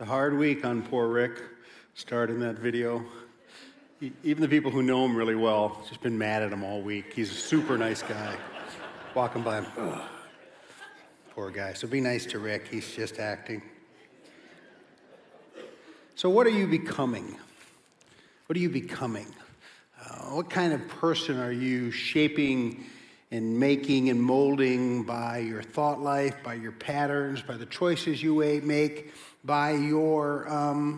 It's a hard week on poor Rick, starting that video. Even the people who know him really well, just been mad at him all week. He's a super nice guy. Walking by him, ugh, poor guy. So be nice to Rick, he's just acting. So what are you becoming? What are you becoming? What kind of person are you shaping and making and molding by your thought life, by your patterns, by the choices you make, by your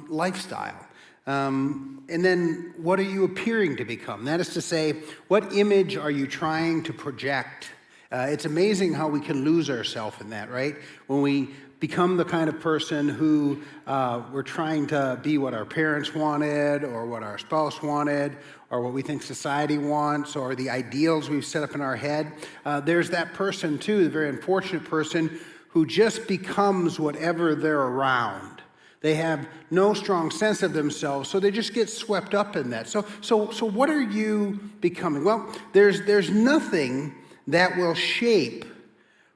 lifestyle? And then what are you appearing to become? That is to say, what image are you trying to project? It's amazing how we can lose ourselves in that, right? When we become the kind of person who we're trying to be what our parents wanted, or what our spouse wanted, or what we think society wants, or the ideals we've set up in our head. There's that person too, the very unfortunate person who just becomes whatever they're around. They have no strong sense of themselves, so they just get swept up in that. So what are you becoming? Well, there's nothing that will shape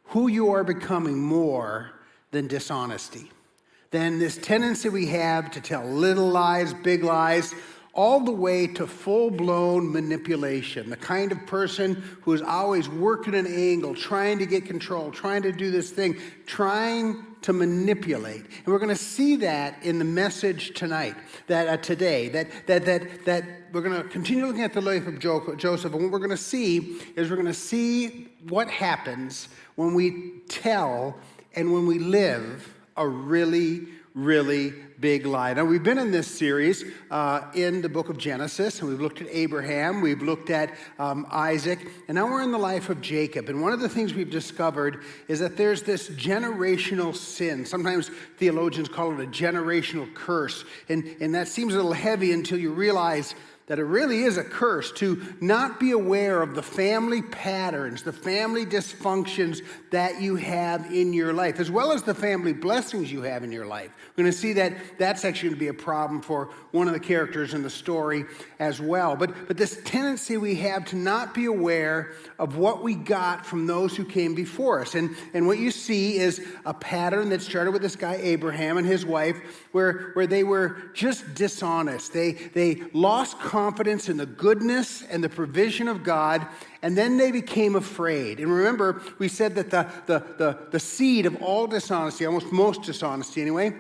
who you are becoming more than dishonesty, than this tendency we have to tell little lies, big lies, all the way to full-blown manipulation, the kind of person who is always working an angle, trying to get control, trying to do this thing, trying to manipulate. And we're going to see that in the message tonight, today, that we're going to continue looking at the life of Joseph, and what we're going to see is we're going to see what happens when we tell and when we live a really, really big lie. Now, we've been in this series in the book of Genesis, and we've looked at Abraham, we've looked at Isaac, and now we're in the life of Jacob. And one of the things we've discovered is that there's this generational sin. Sometimes theologians call it a generational curse, and that seems a little heavy until you realize that it really is a curse to not be aware of the family patterns, the family dysfunctions that you have in your life, as well as the family blessings you have in your life. We're going to see that that's actually going to be a problem for one of the characters in the story as well. But this tendency we have to not be aware of what we got from those who came before us. And what you see is a pattern that started with this guy Abraham and his wife, where they were just dishonest. They lost confidence in the goodness and the provision of God, and then they became afraid. And remember, we said that the seed of all dishonesty, almost most dishonesty anyway,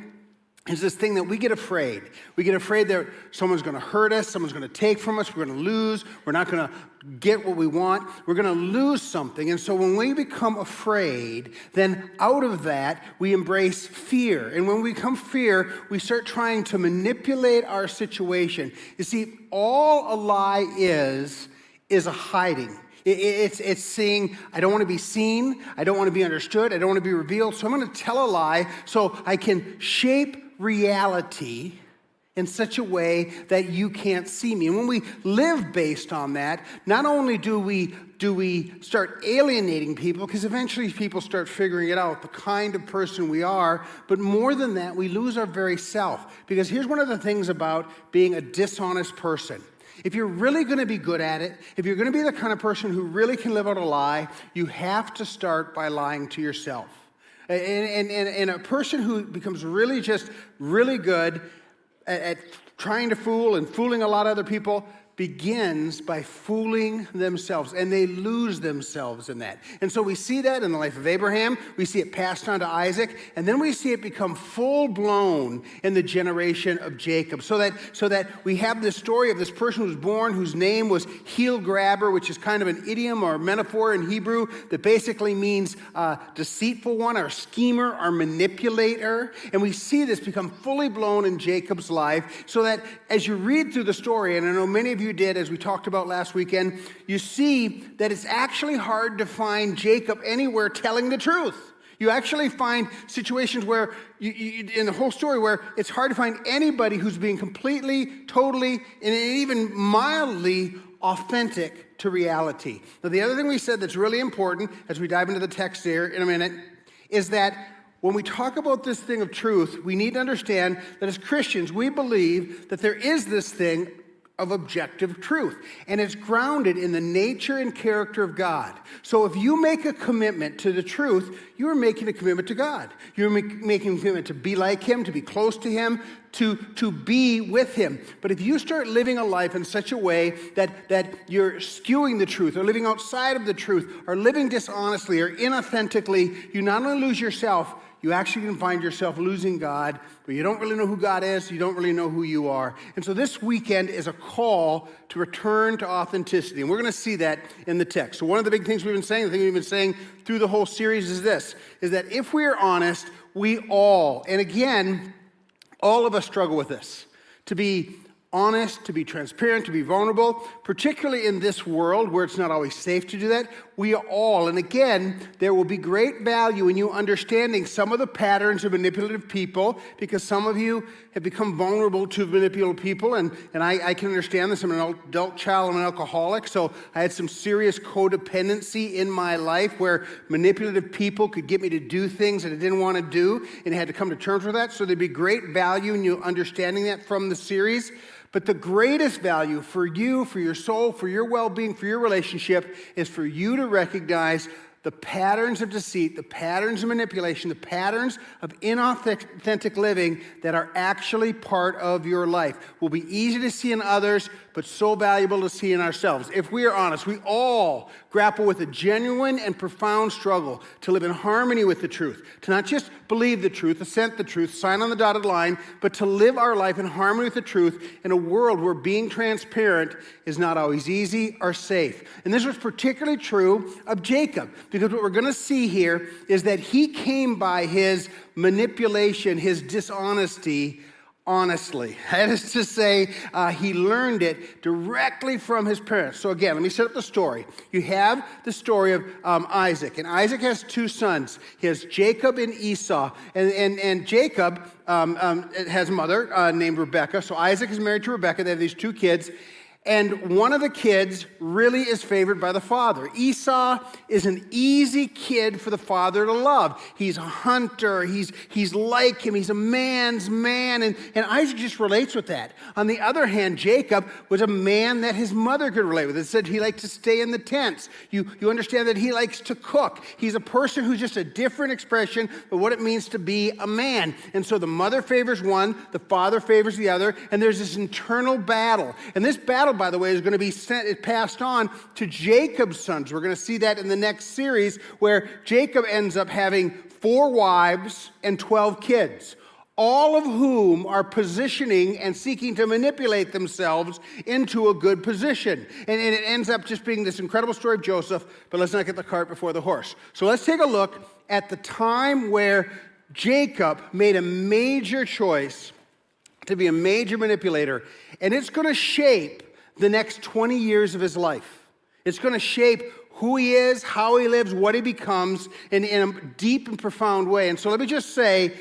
is this thing that we get afraid. We get afraid that someone's going to hurt us, someone's going to take from us, we're going to lose, we're not going to get what we want, we're going to lose something. And so when we become afraid, then out of that, we embrace fear. And when we become fear, we start trying to manipulate our situation. You see, all a lie is a hiding. It's saying, I don't want to be seen, I don't want to be understood, I don't want to be revealed, so I'm going to tell a lie so I can shape reality in such a way that you can't see me. And when we live based on that, not only do we start alienating people, because eventually people start figuring it out, the kind of person we are, but more than that, we lose our very self. Because here's one of the things about being a dishonest person. If you're really going to be good at it, if you're going to be the kind of person who really can live out a lie, you have to start by lying to yourself. And a person who becomes really good at trying to fool and fooling a lot of other people begins by fooling themselves, and they lose themselves in that. And so we see that in the life of Abraham, we see it passed on to Isaac, and then we see it become full-blown in the generation of Jacob, so that we have this story of this person who was born whose name was heel grabber, which is kind of an idiom or metaphor in Hebrew that basically means deceitful one, or schemer, or manipulator. And we see this become fully blown in Jacob's life, so that as you read through the story, and I know many of you did, as we talked about last weekend, you see that it's actually hard to find Jacob anywhere telling the truth. You actually find situations where, in the whole story, where it's hard to find anybody who's being completely, totally, and even mildly authentic to reality. Now, the other thing we said that's really important, as we dive into the text there in a minute, is that when we talk about this thing of truth, we need to understand that as Christians, we believe that there is this thing of objective truth. And it's grounded in the nature and character of God. So if you make a commitment to the truth, you're making a commitment to God. You're making a commitment to be like him, to be close to him, to be with him. But if you start living a life in such a way that you're skewing the truth, or living outside of the truth, or living dishonestly or inauthentically, you not only lose yourself, you actually can find yourself losing God, but you don't really know who God is, you don't really know who you are. And so this weekend is a call to return to authenticity, and we're going to see that in the text. So one of the big things we've been saying, the thing we've been saying through the whole series is this, is that if we are honest, we all, and again, all of us struggle with this, to be honest, to be transparent, to be vulnerable, particularly in this world where it's not always safe to do that. We all, and again, there will be great value in you understanding some of the patterns of manipulative people, because some of you have become vulnerable to manipulative people, and I can understand this. I'm an adult child, I'm an alcoholic, so I had some serious codependency in my life where manipulative people could get me to do things that I didn't want to do, and I had to come to terms with that. So there'd be great value in you understanding that from the series. But the greatest value for you, for your soul, for your well-being, for your relationship, is for you to recognize the patterns of deceit, the patterns of manipulation, the patterns of inauthentic living that are actually part of your life. Will be easy to see in others, but so valuable to see in ourselves. If we are honest, we all grapple with a genuine and profound struggle to live in harmony with the truth, to not just believe the truth, assent the truth, sign on the dotted line, but to live our life in harmony with the truth in a world where being transparent is not always easy or safe. And this was particularly true of Jacob, because what we're going to see here is that he came by his manipulation, his dishonesty, honestly. That is to say, he learned it directly from his parents. So again, let me set up the story. You have the story of Isaac, and Isaac has two sons. He has Jacob and Esau, and Jacob has a mother named Rebekah. So Isaac is married to Rebekah. They have these two kids. And one of the kids really is favored by the father. Esau is an easy kid for the father to love. He's a hunter. He's like him. He's a man's man. And Isaac just relates with that. On the other hand, Jacob was a man that his mother could relate with. It said he liked to stay in the tents. You understand that he likes to cook. He's a person who's just a different expression of what it means to be a man. And so the mother favors one, the father favors the other, and there's this internal battle. And this battle, by the way, is going to be passed on to Jacob's sons. We're going to see that in the next series, where Jacob ends up having 4 wives and 12 kids, all of whom are positioning and seeking to manipulate themselves into a good position. And it ends up just being this incredible story of Joseph, but let's not get the cart before the horse. So let's take a look at the time where Jacob made a major choice to be a major manipulator, and it's going to shape the next 20 years of his life. It's going to shape who he is, how he lives, what he becomes in a deep and profound way. And so let me just say,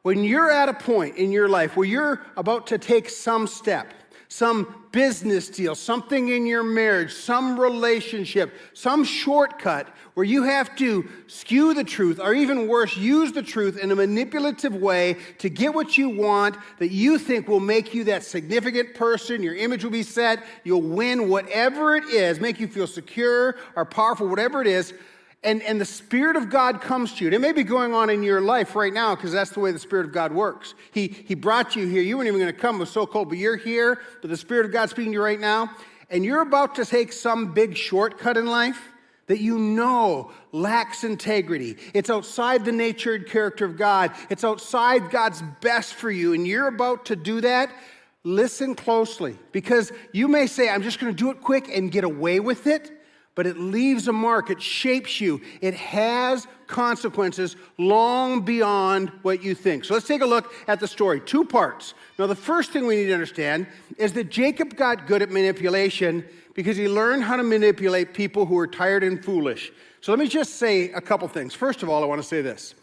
when you're at a point in your life where you're about to take some step, some business deal, something in your marriage, some relationship, some shortcut where you have to skew the truth, or even worse, use the truth in a manipulative way to get what you want that you think will make you that significant person, your image will be set, you'll win whatever it is, make you feel secure or powerful, whatever it is, and the Spirit of God comes to you. And it may be going on in your life right now, because that's the way the Spirit of God works. He brought you here. You weren't even going to come. It was so cold, but you're here, but the Spirit of God's speaking to you right now, and you're about to take some big shortcut in life that you know lacks integrity. It's outside the nature and character of God. It's outside God's best for you, and you're about to do that. Listen closely, because you may say, I'm just going to do it quick and get away with it, but it leaves a mark. It shapes you. It has consequences long beyond what you think. So let's take a look at the story. 2 parts. Now, the first thing we need to understand is that Jacob got good at manipulation because he learned how to manipulate people who are tired and foolish. So let me just say a couple things. First of all, I want to say this.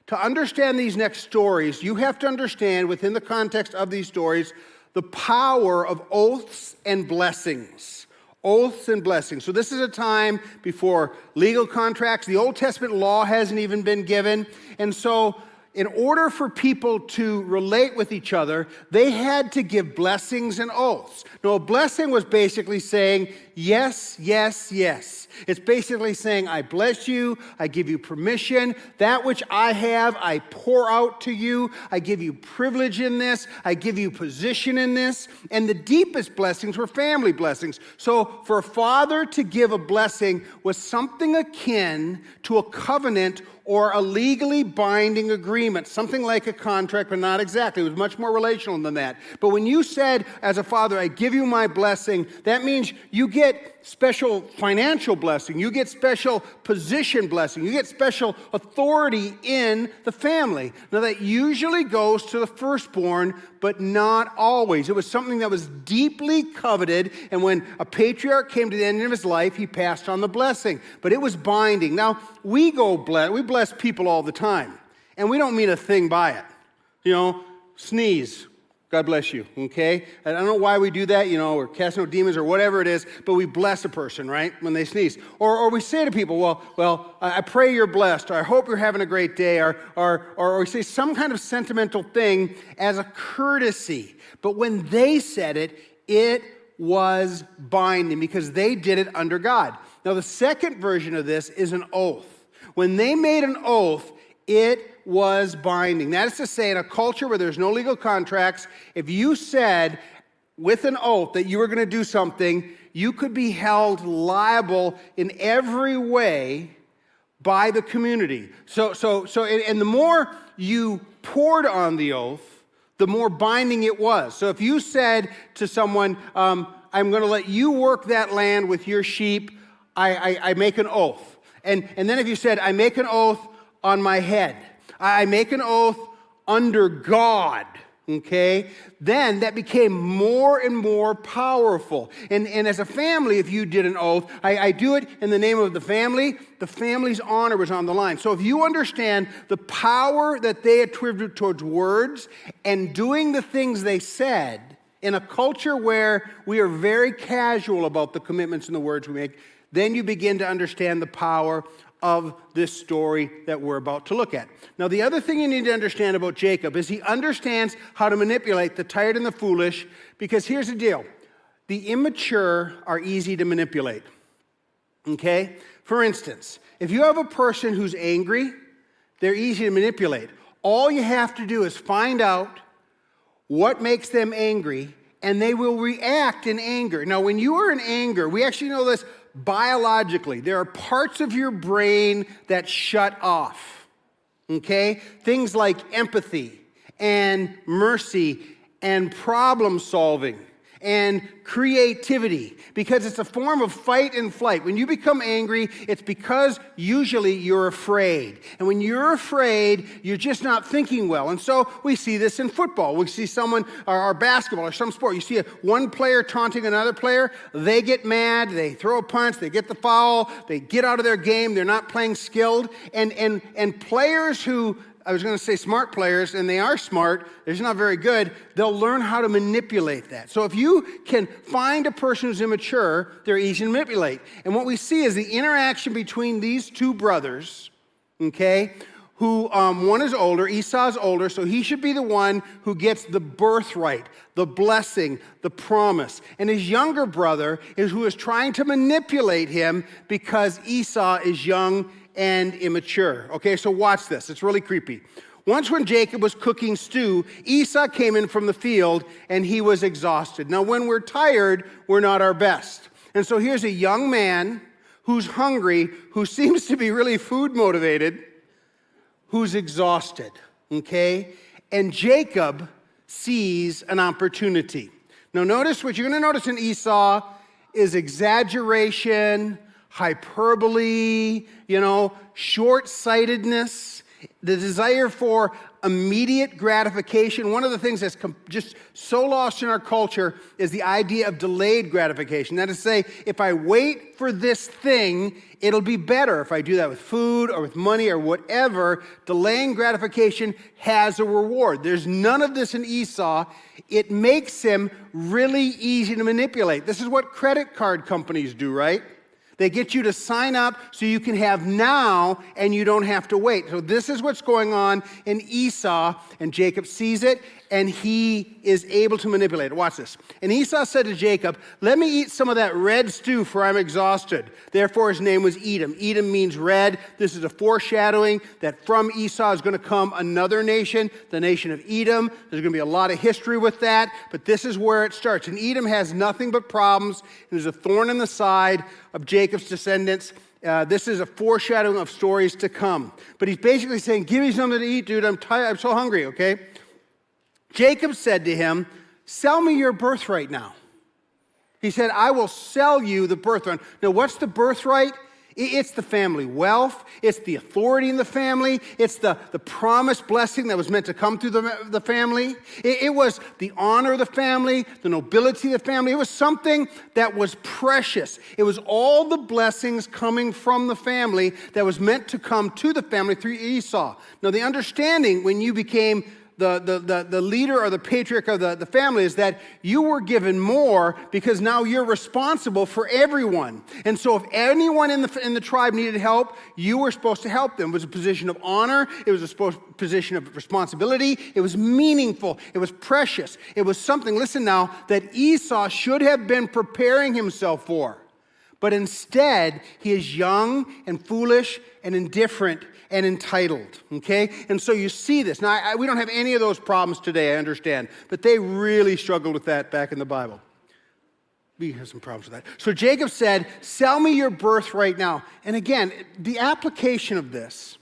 To understand these next stories, you have to understand, within the context of these stories, the power of oaths and blessings. Oaths and blessings. So this is a time before legal contracts. The Old Testament law hasn't even been given. And so in order for people to relate with each other, they had to give blessings and oaths. Now, a blessing was basically saying, yes, yes, yes. It's basically saying, I bless you, I give you permission. That which I have, I pour out to you. I give you privilege in this. I give you position in this. And the deepest blessings were family blessings. So for a father to give a blessing was something akin to a covenant or a legally binding agreement, something like a contract, but not exactly. It was much more relational than that. But when you said, as a father, I give you my blessing, that means you get special financial blessing, you get special position blessing, you get special authority in the family. Now that usually goes to the firstborn, but not always. It was something that was deeply coveted, and when a patriarch came to the end of his life, he passed on the blessing. But it was binding. Now, we bless people all the time, and we don't mean a thing by it. Sneeze. God bless you, okay? I don't know why we do that, or casting out demons or whatever it is, but we bless a person, right, when they sneeze. Or we say to people, well, I pray you're blessed, or I hope you're having a great day, or we say some kind of sentimental thing as a courtesy. But when they said it, it was binding because they did it under God. Now, the second version of this is an oath. When they made an oath, it was binding. That is to say, in a culture where there's no legal contracts, if you said with an oath that you were going to do something, you could be held liable in every way by the community. And the more you poured on the oath, the more binding it was. So if you said to someone, I'm going to let you work that land with your sheep, I make an oath. And then if you said, I make an oath on my head, I make an oath under God, okay? Then that became more and more powerful. And as a family, if you did an oath, I do it in the name of the family's honor was on the line. So if you understand the power that they attributed towards words and doing the things they said in a culture where we are very casual about the commitments and the words we make, then you begin to understand the power of this story that we're about to look at. Now, the other thing you need to understand about Jacob is he understands how to manipulate the tired and the foolish, because here's the deal. The immature are easy to manipulate, okay? For instance, if you have a person who's angry, they're easy to manipulate. All you have to do is find out what makes them angry, and they will react in anger. Now, when you are in anger, we actually know this biologically. There are parts of your brain that shut off, okay? Things like empathy and mercy and problem solving and creativity, because it's a form of fight and flight. When you become angry, it's because usually you're afraid. And when you're afraid, you're just not thinking well. And so we see this in football. We see someone, or basketball, or some sport. You see one player taunting another player, they get mad, they throw a punch, they get the foul, they get out of their game, they're not playing skilled. And players who, I was going to say smart players, and they are smart, they're just not very good, they'll learn how to manipulate that. So if you can find a person who's immature, they're easy to manipulate. And what we see is the interaction between these two brothers, okay, who one is older, Esau's older, so he should be the one who gets the birthright, the blessing, the promise. And his younger brother is who is trying to manipulate him because Esau is young and immature. Okay, so watch this. It's really creepy. Once when Jacob was cooking stew, Esau came in from the field and he was exhausted. Now, when we're tired, we're not our best. And so here's a young man who's hungry, who seems to be really food motivated, who's exhausted, okay? And Jacob sees an opportunity. Now, notice what you're going to notice in Esau is exaggeration, hyperbole, short-sightedness, the desire for immediate gratification. One of the things that's just so lost in our culture is the idea of delayed gratification. That is to say, if I wait for this thing, it'll be better. If I do that with food or with money or whatever, delaying gratification has a reward. There's none of this in Esau. It makes him really easy to manipulate. This is what credit card companies do, right? They get you to sign up so you can have now and you don't have to wait. So this is what's going on in Esau, and Jacob sees it, and he is able to manipulate it. Watch this. And Esau said to Jacob, "Let me eat some of that red stew, for I'm exhausted." Therefore his name was Edom. Edom means red. This is a foreshadowing that from Esau is going to come another nation, the nation of Edom. There's going to be a lot of history with that, but this is where it starts. And Edom has nothing but problems, and there's a thorn in the side of Jacob's descendants. This is a foreshadowing of stories to come. But he's basically saying, give me something to eat, dude. I'm tired. I'm so hungry, okay? Jacob said to him, "Sell me your birthright now." He said, "I will sell you the birthright." Now, what's the birthright? It's the family wealth. It's the authority in the family. It's the promised blessing that was meant to come through the family. It was the honor of the family, the nobility of the family. It was something that was precious. It was all the blessings coming from the family that was meant to come to the family through Esau. Now, the understanding when you became the leader or the patriarch of the family is that you were given more because now you're responsible for everyone. And so if anyone in the tribe needed help, you were supposed to help them. It was a position of honor. It was a position of responsibility. It was meaningful. It was precious. It was something, listen now, that Esau should have been preparing himself for. But instead, he is young and foolish and indifferent and entitled, okay? And so you see this. Now, we don't have any of those problems today, I understand, but they really struggled with that back in the Bible. We have some problems with that. So Jacob said, "Sell me your birthright now." And again, the application of this,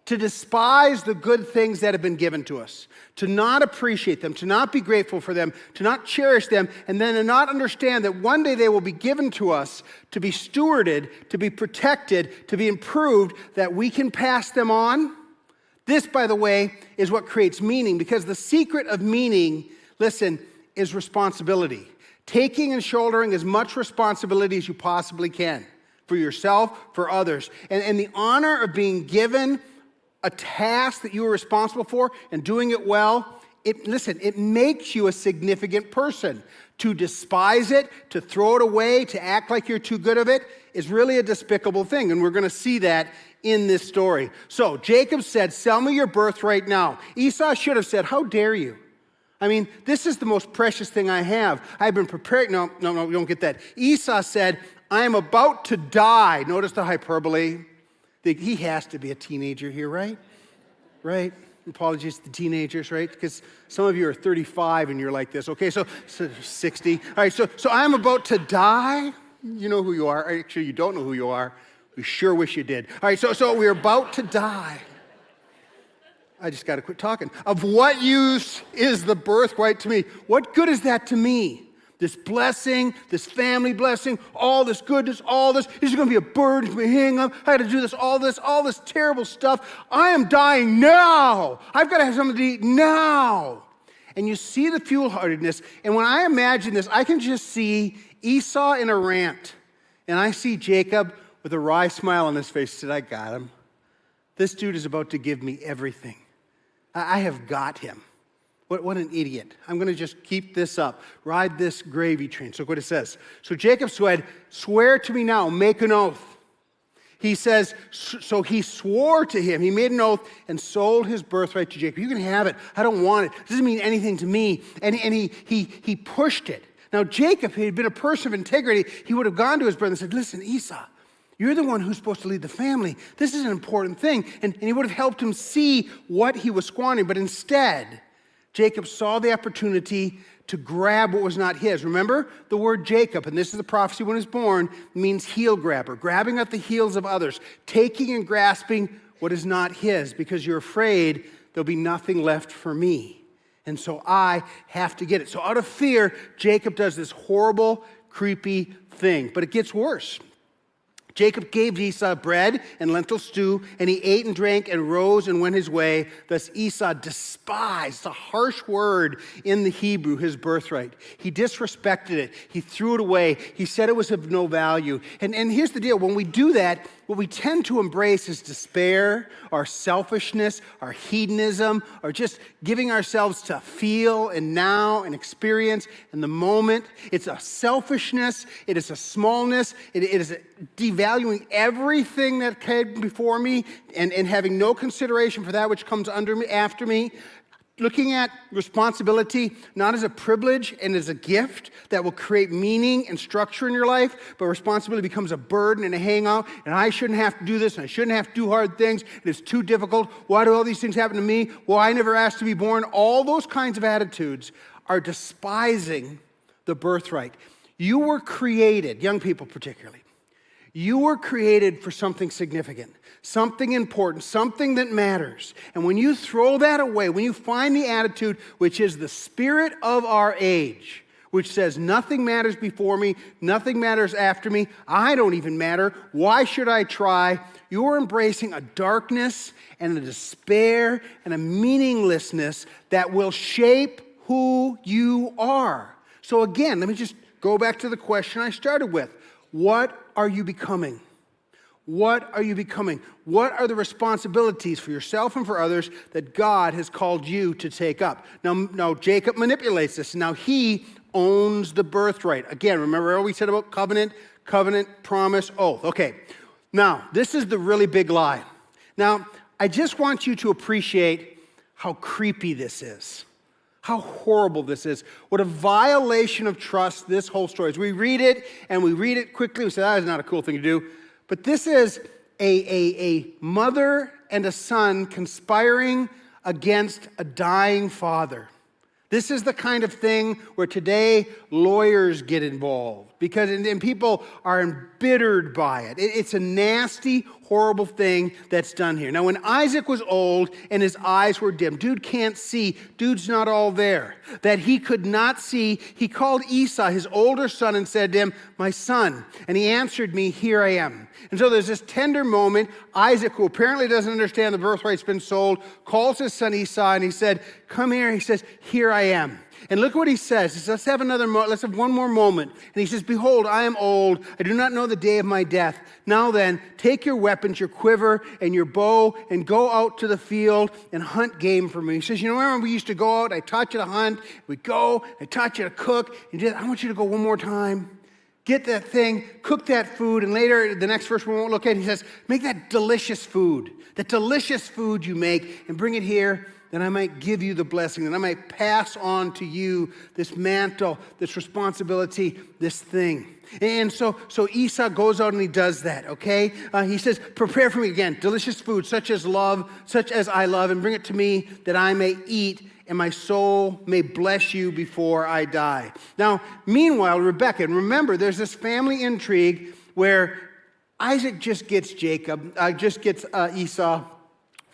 to despise the good things that have been given to us, to not appreciate them, to not be grateful for them, to not cherish them, and then to not understand that one day they will be given to us to be stewarded, to be protected, to be improved, that we can pass them on. This, by the way, is what creates meaning, because the secret of meaning, listen, is responsibility. Taking and shouldering as much responsibility as you possibly can for yourself, for others. And the honor of being given a task that you are responsible for and doing it well, it makes you a significant person. To despise it, to throw it away, to act like you're too good of it is really a despicable thing. And we're going to see that in this story. So Jacob said, "Sell me your birthright now." Esau should have said, "How dare you? I mean, this is the most precious thing I have. I've been prepared." No, you don't get that. Esau said, "I am about to die." Notice the hyperbole. He has to be a teenager here, right? Right? Apologies to teenagers, right? Because some of you are 35 and you're like this. Okay, so 60. All right, so I'm about to die. You know who you are. Actually, you don't know who you are. We sure wish you did. All right, so we're about to die. I just got to quit talking. Of what use is the birthright to me? What good is that to me? This blessing, this family blessing, all this goodness, all this is going to be a burden to me. Hang up. I got to do this, all this terrible stuff. I am dying now. I've got to have something to eat now. And you see the foolhardiness. And when I imagine this, I can just see Esau in a rant. And I see Jacob with a wry smile on his face. He said, "I got him. This dude is about to give me everything. I have got him. What an idiot. I'm going to just keep this up. Ride this gravy train." So look what it says. So Jacob said, "Swear to me now, make an oath." He says, so he swore to him. He made an oath and sold his birthright to Jacob. "You can have it. I don't want it. It doesn't mean anything to me." And he pushed it. Now Jacob, if he had been a person of integrity, he would have gone to his brother and said, "Listen, Esau, you're the one who's supposed to lead the family. This is an important thing." And he would have helped him see what he was squandering. But instead, Jacob saw the opportunity to grab what was not his. Remember, the word Jacob, and this is the prophecy when he was born, means heel grabber, grabbing at the heels of others, taking and grasping what is not his, because you're afraid there'll be nothing left for me. And so I have to get it. So out of fear, Jacob does this horrible, creepy thing. But it gets worse. Jacob gave Esau bread and lentil stew, and he ate and drank and rose and went his way. Thus Esau despised, a harsh word in the Hebrew, his birthright. He disrespected it. He threw it away. He said it was of no value. And here's the deal. When we do that, what we tend to embrace is despair, our selfishness, our hedonism, or just giving ourselves to feel and now and experience in the moment. It's a selfishness, it is a smallness, it is a devaluing everything that came before me and having no consideration for that which comes under me, after me. Looking at responsibility not as a privilege and as a gift that will create meaning and structure in your life, but responsibility becomes a burden and a hangout, and I shouldn't have to do this, and I shouldn't have to do hard things, and it's too difficult. Why do all these things happen to me? Well, I never asked to be born. All those kinds of attitudes are despising the birthright. You were created, young people particularly, you were created for something significant, something important, something that matters. And when you throw that away, when you find the attitude which is the spirit of our age, which says nothing matters before me, nothing matters after me, I don't even matter, why should I try? You're embracing a darkness and a despair and a meaninglessness that will shape who you are. So again, let me just go back to the question I started with. What are you becoming? What are you becoming? What are the responsibilities for yourself and for others that God has called you to take up? Now Jacob manipulates this. Now he owns the birthright. Again, remember what we said about covenant, promise, oath. Okay, now this is the really big lie. Now, I just want you to appreciate how creepy this is. How horrible this is. What a violation of trust this whole story is. We read it, and we read it quickly. We say, that is not a cool thing to do. But this is a mother and a son conspiring against a dying father. This is the kind of thing where today lawyers get involved because and people are embittered by it. It's a nasty, horrible thing that's done here. Now, when Isaac was old and his eyes were dim, dude can't see, dude's not all there, that he could not see, he called Esau, his older son, and said to him, my son. And he answered me, here I am. And so there's this tender moment. Isaac, who apparently doesn't understand the birthright's been sold, calls his son Esau, and he said, come here. He says, here I am. And look what he says. He says, let's have one more moment. And he says, behold, I am old. I do not know the day of my death. Now then, take your weapons, your quiver, and your bow, and go out to the field and hunt game for me. He says, you know, remember we used to go out, I taught you to hunt, we'd go, I taught you to cook, and I want you to go one more time. Get that thing, cook that food, and later, the next verse we won't look at, he says, make that delicious food you make, and bring it here, that I might give you the blessing, that I might pass on to you this mantle, this responsibility, this thing. And so Esau goes out and he does that, okay? He says, prepare for me again, delicious food, such as I love, and bring it to me that I may eat, and my soul may bless you before I die. Now, meanwhile, Rebekah, and remember, there's this family intrigue where Isaac just gets Esau,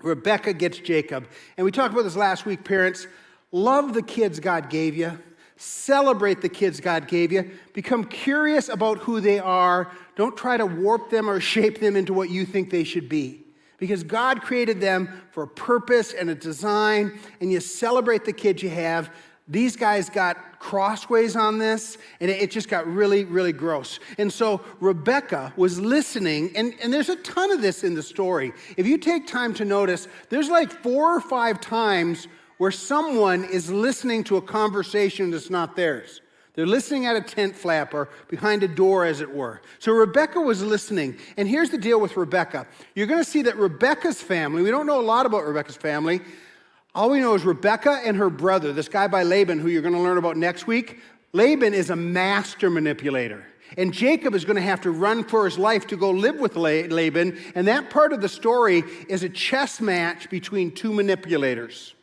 Rebekah gets Jacob. And we talked about this last week, parents. Love the kids God gave you. Celebrate the kids God gave you. Become curious about who they are. Don't try to warp them or shape them into what you think they should be. Because God created them for a purpose and a design, and you celebrate the kids you have. These guys got crossways on this, and it just got really, really gross. And so Rebekah was listening, and there's a ton of this in the story. If you take time to notice, there's like 4 or 5 times where someone is listening to a conversation that's not theirs. They're listening at a tent flap or behind a door, as it were. So Rebekah was listening, and here's the deal with Rebekah. You're going to see that Rebekah's family, we don't know a lot about Rebekah's family. All we know is Rebekah and her brother, this guy by Laban, who you're going to learn about next week. Laban is a master manipulator. And Jacob is going to have to run for his life to go live with Laban. And that part of the story is a chess match between 2 manipulators.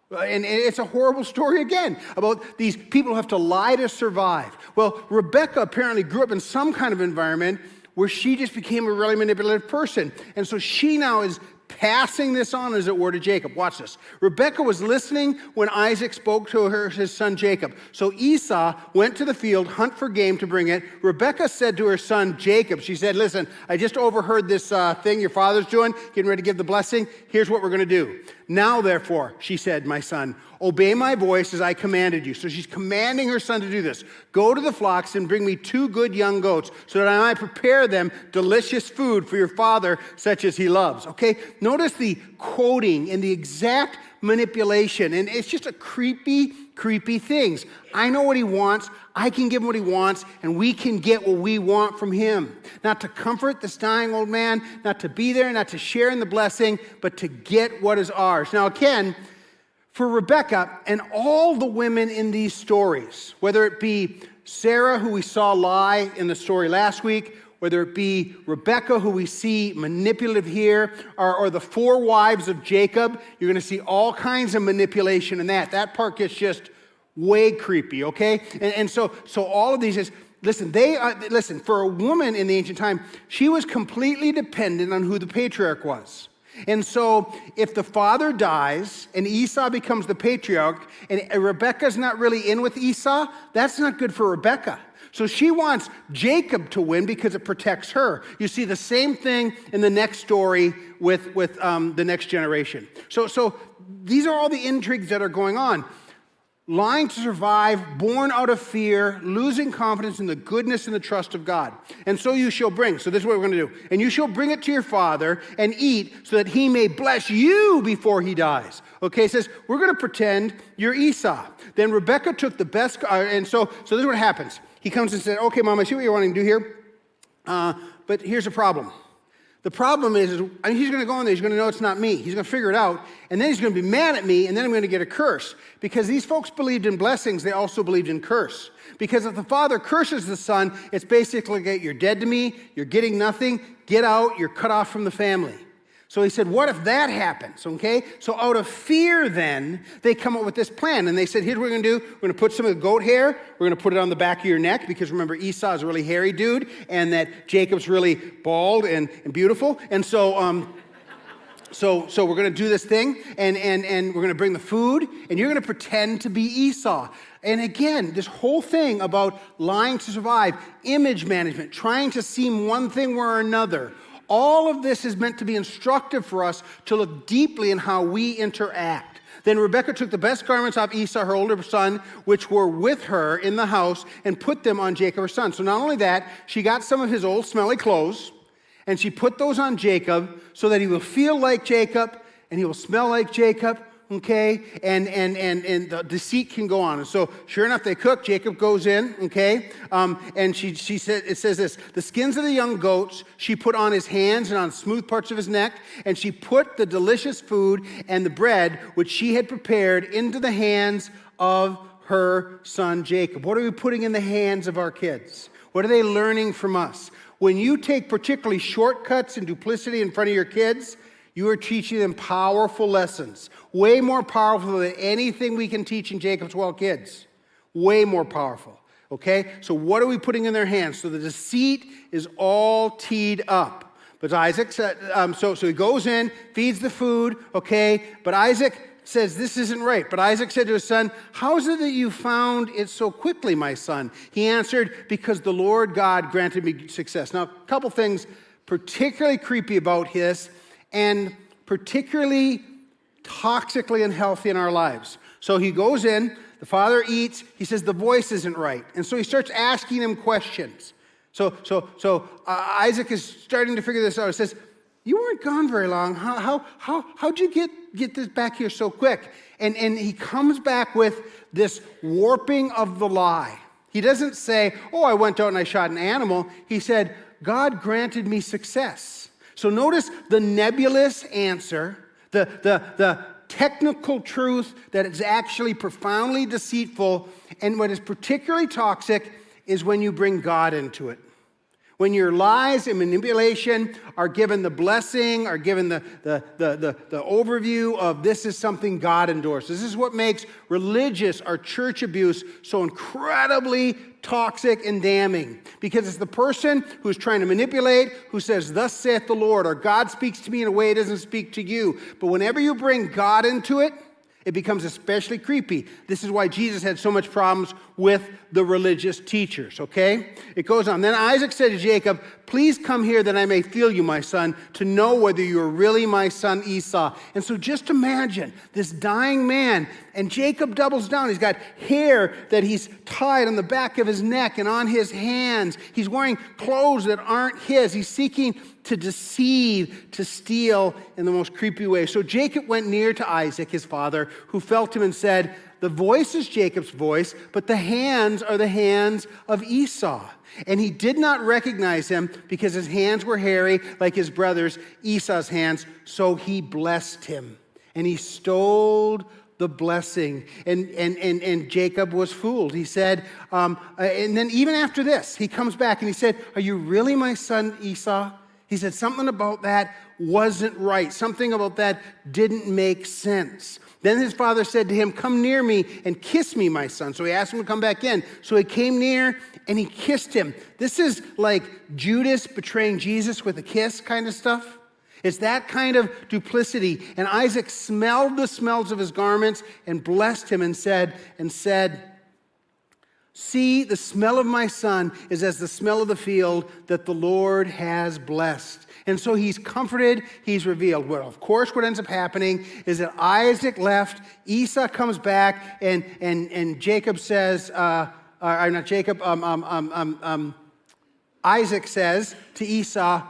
And it's a horrible story again about these people who have to lie to survive. Well, Rebekah apparently grew up in some kind of environment where she just became a really manipulative person. And so she now is passing this on, as it were, to Jacob. Watch this. Rebekah was listening when Isaac spoke to his son Jacob. So Esau went to the field, hunt for game to bring it. Rebekah said to her son Jacob, she said, listen, I just overheard this thing your father's doing, getting ready to give the blessing. Here's what we're going to do. Now, therefore, she said, my son, obey my voice as I commanded you. So she's commanding her son to do this. Go to the flocks and bring me 2 good young goats so that I might prepare them delicious food for your father, such as he loves. Okay, notice the quoting and the exact manipulation. And it's just a creepy things. I know what he wants. I can give him what he wants, and we can get what we want from him. Not to comfort this dying old man, not to be there, not to share in the blessing, but to get what is ours. Now, again, for Rebekah and all the women in these stories, whether it be Sarah, who we saw lie in the story last week, whether it be Rebekah, who we see manipulative here, or the 4 wives of Jacob, you're going to see all kinds of manipulation in that. That part gets just way creepy, okay? And so all of these is, listen, for a woman in the ancient time, she was completely dependent on who the patriarch was. And so if the father dies and Esau becomes the patriarch and Rebekah's not really in with Esau, that's not good for Rebekah. So she wants Jacob to win because it protects her. You see the same thing in the next story with the next generation. So these are all the intrigues that are going on. Lying to survive, born out of fear, losing confidence in the goodness and the trust of God. And so you shall bring. So this is what we're going to do. And you shall bring it to your father and eat so that he may bless you before he dies. Okay, it says, we're going to pretend you're Esau. Then Rebekah took the best, and so this is what happens. He comes and said, okay, Mom, I see what you're wanting to do here, but here's the problem. The problem is he's going to go in there, he's going to know it's not me. He's going to figure it out, and then he's going to be mad at me, and then I'm going to get a curse. Because these folks believed in blessings, they also believed in curse. Because if the father curses the son, it's basically, you're dead to me, you're getting nothing, get out, you're cut off from the family. So he said, what if that happens, okay? So out of fear then, they come up with this plan. And they said, here's what we're going to do. We're going to put some of the goat hair. We're going to put it on the back of your neck. Because remember, Esau is a really hairy dude. And that Jacob's really bald and beautiful. And so we're going to do this thing. And we're going to bring the food. And you're going to pretend to be Esau. And again, this whole thing about lying to survive, image management, trying to seem one thing or another. All of this is meant to be instructive for us to look deeply in how we interact. Then Rebekah took the best garments off Esau, her older son, which were with her in the house, and put them on Jacob, her son. So not only that, she got some of his old smelly clothes, and she put those on Jacob so that he will feel like Jacob, and he will smell like Jacob, okay? And the deceit can go on. And so sure enough, they cook. Jacob goes in, okay? And she said, it says this, the skins of the young goats she put on his hands and on smooth parts of his neck, and she put the delicious food and the bread which she had prepared into the hands of her son Jacob. What are we putting in the hands of our kids? What are they learning from us? When you take particularly shortcuts and duplicity in front of your kids, you are teaching them powerful lessons, way more powerful than anything we can teach in Jacob's Well kids. Way more powerful, okay? So what are we putting in their hands? So the deceit is all teed up. But Isaac said, so he goes in, feeds the food, okay? But Isaac says, this isn't right. But Isaac said to his son, how is it that you found it so quickly, my son? He answered, because the Lord God granted me success. Now, a couple things particularly creepy about this, and particularly toxically unhealthy in our lives. So he goes in, the father eats, he says the voice isn't right. And so he starts asking him questions. So Isaac is starting to figure this out. He says, you weren't gone very long. How'd you get this back here so quick? And he comes back with this warping of the lie. He doesn't say, oh, I went out and I shot an animal. He said, God granted me success. So notice the nebulous answer, the technical truth that is actually profoundly deceitful, and what is particularly toxic is when you bring God into it. When your lies and manipulation are given the blessing, are given the overview of this is something God endorses. This is what makes religious or church abuse so incredibly toxic and damning. Because it's the person who's trying to manipulate, who says, thus saith the Lord, or God speaks to me in a way it doesn't speak to you. But whenever you bring God into it, It becomes especially creepy. This is why Jesus had so much problems with the religious teachers, okay? It goes on. Then Isaac said to Jacob, please come here that I may feel you, my son, to know whether you are really my son Esau. And so just imagine this dying man, and Jacob doubles down. He's got hair that he's tied on the back of his neck and on his hands. He's wearing clothes that aren't his. He's seeking to deceive, to steal in the most creepy way. So Jacob went near to Isaac, his father, who felt him and said, the voice is Jacob's voice, but the hands are the hands of Esau. And he did not recognize him because his hands were hairy like his brother's, Esau's hands. So he blessed him, and he stole the blessing. And Jacob was fooled. He said, and then even after this, he comes back and he said, are you really my son Esau? He said something about that wasn't right. Something about that didn't make sense. Then his father said to him, come near me and kiss me, my son. So he asked him to come back in. So he came near and he kissed him. This is like Judas betraying Jesus with a kiss kind of stuff. It's that kind of duplicity. And Isaac smelled the smells of his garments and blessed him and said, see, the smell of my son is as the smell of the field that the Lord has blessed. And so he's comforted, he's revealed. Well, of course, what ends up happening is that Isaac left, Esau comes back, and Jacob says, not Jacob, Isaac says to Esau,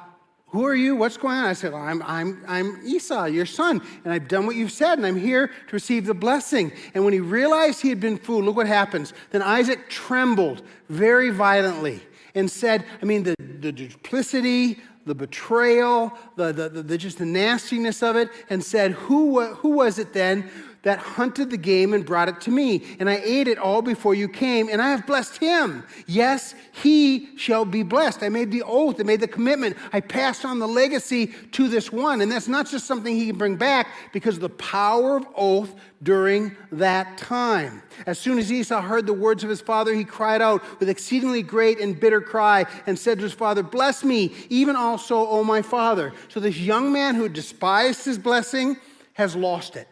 who are you? What's going on? I said, I'm Esau, your son, and I've done what you've said, and I'm here to receive the blessing. And when he realized he had been fooled, look what happens. Then Isaac trembled very violently and said, the duplicity, the betrayal, the just the nastiness of it, and said, who was it then that hunted the game and brought it to me? And I ate it all before you came, and I have blessed him. Yes, he shall be blessed. I made the oath, I made the commitment. I passed on the legacy to this one. And that's not just something he can bring back because of the power of oath during that time. As soon as Esau heard the words of his father, he cried out with exceedingly great and bitter cry and said to his father, bless me, even also, O my father. So this young man who despised his blessing has lost it.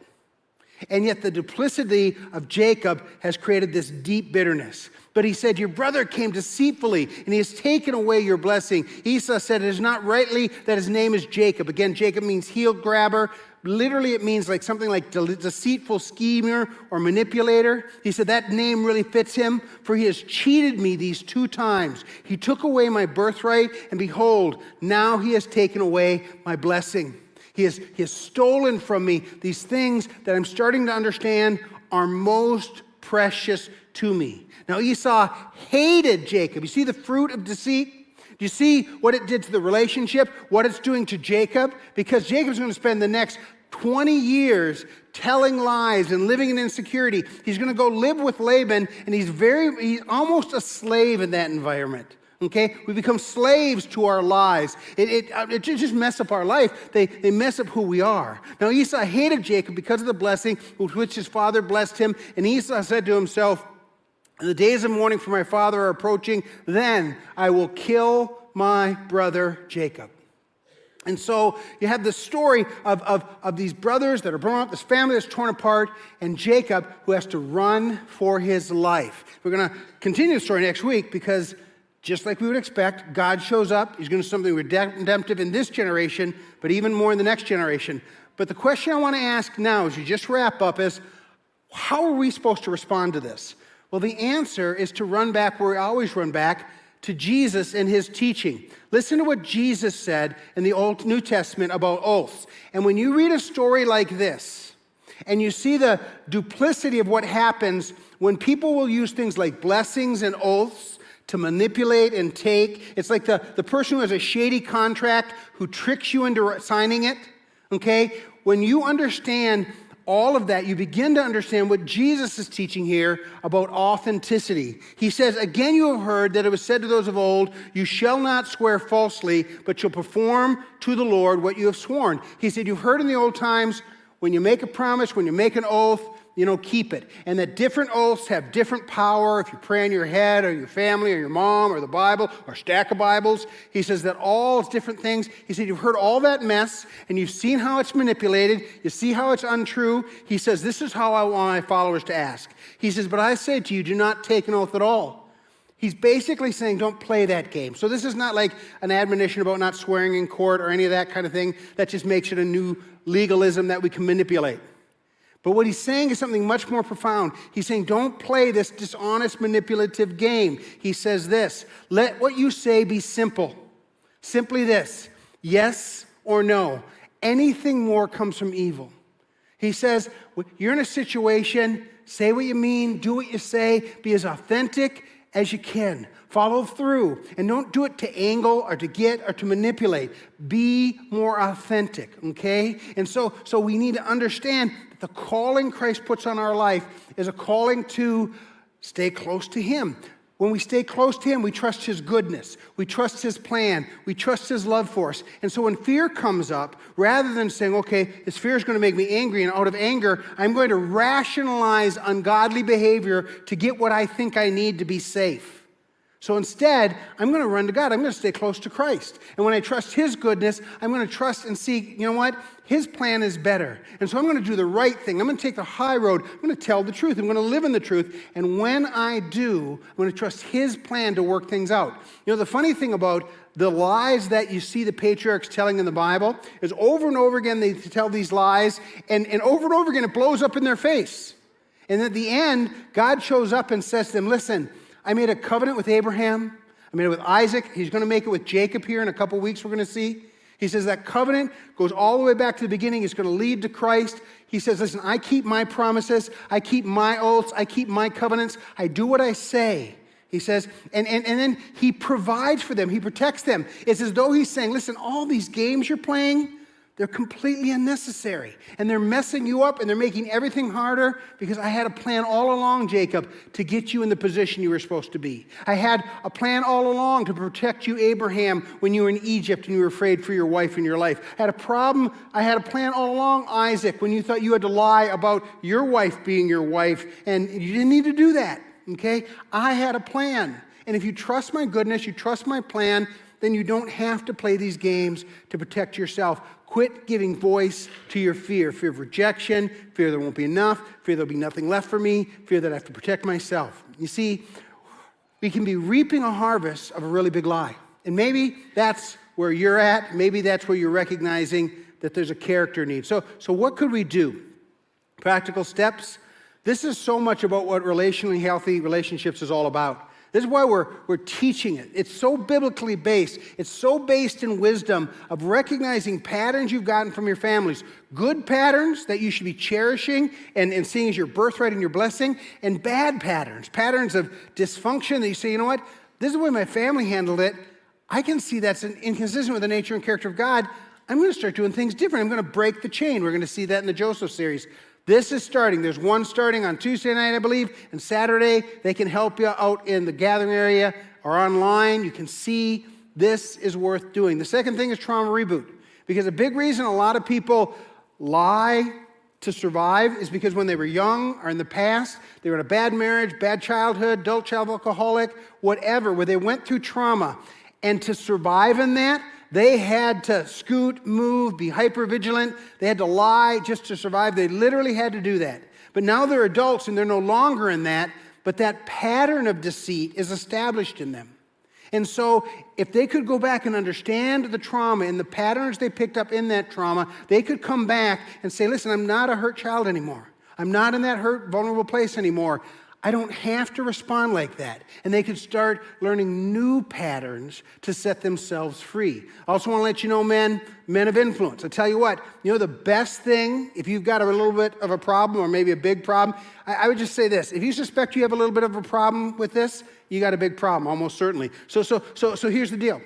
And yet the duplicity of Jacob has created this deep bitterness. But he said, your brother came deceitfully, and he has taken away your blessing. Esau said, it is not rightly that his name is Jacob. Again, Jacob means heel grabber. Literally, it means like something like deceitful schemer or manipulator. He said that name really fits him, for he has cheated me these 2 times. He took away my birthright, and behold, now he has taken away my blessing. He has stolen from me these things that I'm starting to understand are most precious to me. Now Esau hated Jacob. You see the fruit of deceit? Do you see what it did to the relationship? What it's doing to Jacob? Because Jacob's going to spend the next 20 years telling lies and living in insecurity. He's going to go live with Laban, and he's almost a slave in that environment. Okay, we become slaves to our lies. It just mess up our life. They mess up who we are. Now Esau hated Jacob because of the blessing with which his father blessed him. And Esau said to himself, the days of mourning for my father are approaching. Then I will kill my brother Jacob. And so you have the story of these brothers that are blown up, this family that's torn apart, and Jacob who has to run for his life. We're going to continue the story next week because just like we would expect, God shows up. He's going to do something redemptive in this generation, but even more in the next generation. But the question I want to ask now as you just wrap up is, how are we supposed to respond to this? Well, the answer is to run back where we always run back, to Jesus and his teaching. Listen to what Jesus said in the Old New Testament about oaths. And when you read a story like this, and you see the duplicity of what happens when people will use things like blessings and oaths to manipulate and take. It's like the person who has a shady contract who tricks you into signing it, okay? When you understand all of that, you begin to understand what Jesus is teaching here about authenticity. He says, again, you have heard that it was said to those of old, you shall not swear falsely, but shall perform to the Lord what you have sworn. He said, you've heard in the old times, when you make a promise, when you make an oath, keep it. And that different oaths have different power. If you pray on your head or your family or your mom or the Bible or a stack of Bibles, he says that all is different things. He said, you've heard all that mess and you've seen how it's manipulated. You see how it's untrue. He says, this is how I want my followers to ask. He says, but I say to you, do not take an oath at all. He's basically saying, don't play that game. So this is not like an admonition about not swearing in court or any of that kind of thing. That just makes it a new legalism that we can manipulate. But what he's saying is something much more profound. He's saying, don't play this dishonest, manipulative game. He says this, let what you say be simple. Simply this, yes or no. Anything more comes from evil. He says, you're in a situation, say what you mean, do what you say, be as authentic as you can. Follow through. And don't do it to angle or to get or to manipulate. Be more authentic, okay? And so we need to understand that the calling Christ puts on our life is a calling to stay close to him. When we stay close to him, we trust his goodness. We trust his plan. We trust his love for us. And so when fear comes up, rather than saying, okay, this fear is going to make me angry, and out of anger, I'm going to rationalize ungodly behavior to get what I think I need to be safe. So instead, I'm going to run to God. I'm going to stay close to Christ. And when I trust his goodness, I'm going to trust and see, you know what? His plan is better. And so I'm going to do the right thing. I'm going to take the high road. I'm going to tell the truth. I'm going to live in the truth. And when I do, I'm going to trust his plan to work things out. The funny thing about the lies that you see the patriarchs telling in the Bible is over and over again they tell these lies, and over and over again it blows up in their face. And at the end, God shows up and says to them, listen, I made a covenant with Abraham. I made it with Isaac. He's going to make it with Jacob here in a couple weeks we're going to see. He says that covenant goes all the way back to the beginning. It's going to lead to Christ. He says, listen, I keep my promises. I keep my oaths. I keep my covenants. I do what I say. He says, and then he provides for them. He protects them. It's as though he's saying, listen, all these games you're playing, they're completely unnecessary. And they're messing you up and they're making everything harder because I had a plan all along, Jacob, to get you in the position you were supposed to be. I had a plan all along to protect you, Abraham, when you were in Egypt and you were afraid for your wife and your life. I had a plan all along, Isaac, when you thought you had to lie about your wife being your wife, and you didn't need to do that, okay? I had a plan. And if you trust my goodness, you trust my plan, then you don't have to play these games to protect yourself. Quit giving voice to your fear of rejection, fear there won't be enough, fear there'll be nothing left for me, fear that I have to protect myself. You see, we can be reaping a harvest of a really big lie. And maybe that's where you're at. Maybe that's where you're recognizing that there's a character need. So what could we do? Practical steps. This is so much about what relationally healthy relationships is all about. This is why we're teaching it. It's so biblically based. It's so based in wisdom of recognizing patterns you've gotten from your families. Good patterns that you should be cherishing and seeing as your birthright and your blessing, and bad patterns of dysfunction that you say, you know what, this is the way my family handled it. I can see that's inconsistent with the nature and character of God. I'm going to start doing things different. I'm going to break the chain. We're going to see that in the Joseph series. This is starting. There's one starting on Tuesday night, I believe, and Saturday. They can help you out in the gathering area or online. You can see this is worth doing. The second thing is trauma reboot. Because a big reason a lot of people lie to survive is because when they were young or in the past, they were in a bad marriage, bad childhood, adult child alcoholic, whatever, where they went through trauma. And to survive in that, they had to scoot, move, be hypervigilant. They had to lie just to survive. They literally had to do that. But now they're adults and they're no longer in that, but that pattern of deceit is established in them. And so if they could go back and understand the trauma and the patterns they picked up in that trauma, they could come back and say, listen, I'm not a hurt child anymore. I'm not in that hurt, vulnerable place anymore. I don't have to respond like that. And they could start learning new patterns to set themselves free. I also want to let you know, men of influence. I tell you what, the best thing, if you've got a little bit of a problem or maybe a big problem, I would just say this. If you suspect you have a little bit of a problem with this, you got a big problem, almost certainly. So here's the deal.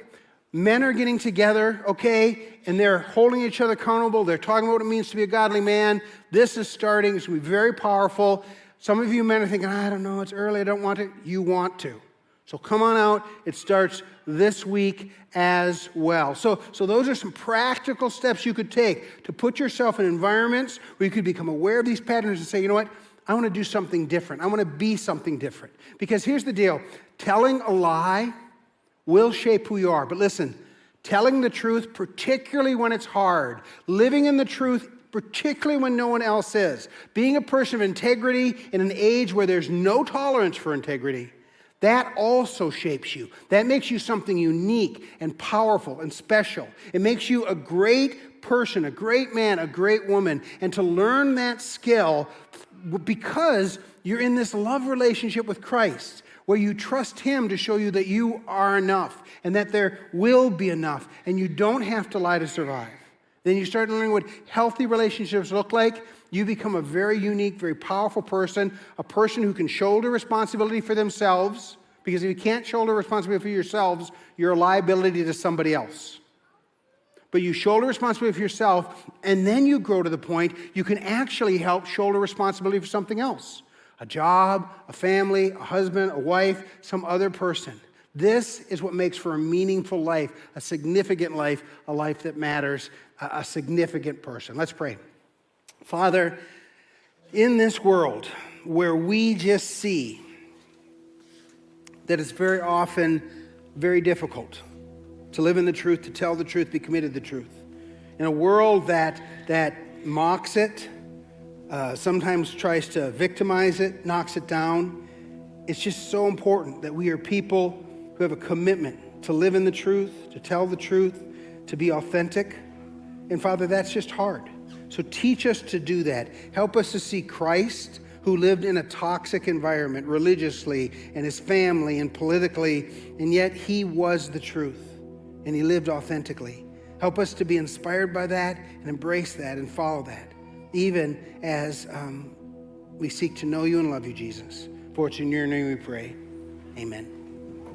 Men are getting together, okay, and they're holding each other accountable. They're talking about what it means to be a godly man. This is starting. It's going to be very powerful. Some of you men are thinking, I don't know, it's early, I don't want to. You want to. So come on out. It starts this week as well. So those are some practical steps you could take to put yourself in environments where you could become aware of these patterns and say, you know what, I want to do something different. I want to be something different. Because here's the deal. Telling a lie will shape who you are. But listen, telling the truth, particularly when it's hard, living in the truth, particularly when no one else is, being a person of integrity in an age where there's no tolerance for integrity, that also shapes you. That makes you something unique and powerful and special. It makes you a great person, a great man, a great woman. And to learn that skill because you're in this love relationship with Christ, where you trust Him to show you that you are enough and that there will be enough and you don't have to lie to survive. Then you start learning what healthy relationships look like. You become a very unique, very powerful person, a person who can shoulder responsibility for themselves, because if you can't shoulder responsibility for yourselves, you're a liability to somebody else. But you shoulder responsibility for yourself, and then you grow to the point you can actually help shoulder responsibility for something else. A job, a family, a husband, a wife, some other person. This is what makes for a meaningful life, a significant life, a life that matters, a significant person. Let's pray. Father, in this world where we just see that it's very often very difficult to live in the truth, to tell the truth, be committed to the truth. In a world that mocks it, sometimes tries to victimize it, knocks it down, it's just so important that we are people who have a commitment to live in the truth, to tell the truth, to be authentic. And Father, that's just hard. So teach us to do that. Help us to see Christ, who lived in a toxic environment religiously and his family and politically, and yet he was the truth and he lived authentically. Help us to be inspired by that and embrace that and follow that, even as we seek to know you and love you, Jesus. For it's in your name we pray. Amen.